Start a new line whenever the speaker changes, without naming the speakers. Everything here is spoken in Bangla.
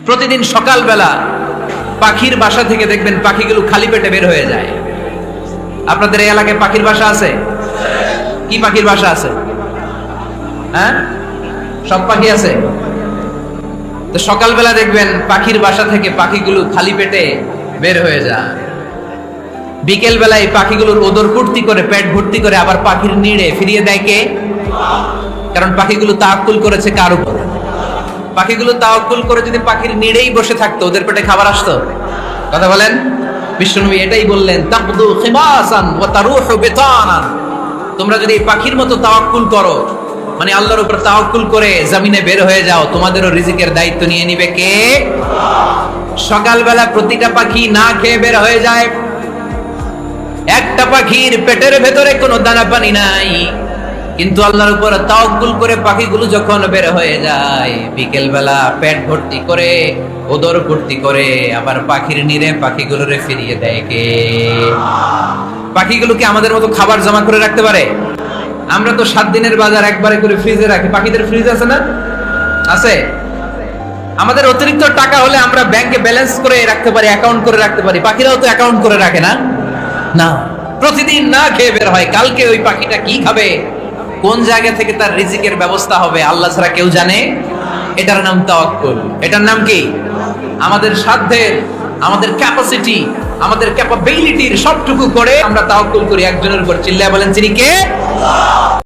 প্রতিদিন সকালবেলা পাখির বাসা থেকে দেখবেন পাখিগুলো খালি পেটে বের হয়ে যায়। আপনাদের এই এলাকায় পাখির বাসা আছে? কি পাখির বাসা আছে? হ্যাঁ, সব পাখি আছে। তো সকালবেলা দেখবেন পাখির বাসা থেকে পাখিগুলো খালি পেটে বের হয়ে যায়। বিকেল বেলায় পাখিগুলোর ওদর ফুর্তি করে পেট ভর্তি করে আবার পাখির নিড়ে ফিরিয়ে দেয় কে? কারণ পাখিগুলো তাওয়াক্কুল করেছে কার উপর? পাখিগুলো তাওয়াক্কুল করে যদি পাখির নিড়েই বসে থাকতো, ওদের পেটে খাবার আসতো? কথা বলেন। বিশ্বনবী এটাই বললেন, তাকদু খিমাসান ওয়া তারুহু বিতানান। তোমরা যদি পাখির মতো তাওয়াক্কুল করো, মানে আল্লাহর উপর তাওয়াক্কুল করে জমিনে বের হয়ে যাও, তোমাদেরও রিজিকের দায়িত্ব নিয়ে নিবে কে? সকালবেলা প্রতিটা পাখি না খেয়ে বের হয়ে যায়। একটা পাখির পেটের ভেতরে কোনো দানা পানি নাই, কিন্তু আল্লাহর উপর তাওয়াক্কুল করে পাখিগুলো যখন বের হয়ে যায়, বিকেল বেলা পেট ভর্তি করে ওদর ভর্তি করে আবার পাখির নিরে পাখিগুলোরে ফিরিয়ে দেয় কে? পাখিগুলোকে আমাদের মতো খাবার জমা করে রাখতে পারে? আমরা তো 7 দিনের বাজার একবারে করে ফ্রিজে রাখি। পাখিদের ফ্রিজ আছে না? আছে। আমাদের অতিরিক্ত টাকা হলে আমরা ব্যাংকে ব্যালেন্স করে রাখতে পারি, অ্যাকাউন্ট করে রাখতে পারি। পাখিরাও তো অ্যাকাউন্ট করে রাখে না? না, প্রতিদিন না খেয়ে বের হয়। কালকে ওই পাখিটা কি খাবে, কোন জায়গা থেকে তার রিজিকের ব্যবস্থা হবে, আল্লাহ ছাড়া কেউ জানে। এটার নাম তাওয়াক্কুল। এটার নাম কি? আমাদের সাধ্যের, আমাদের ক্যাপাসিটি, আমাদের ক্যাপাবিলিটির সবটুকু করে আমরা তাওয়াক্কুল করি একজনের উপর। চিল্লায় বলেন, তিনি কে?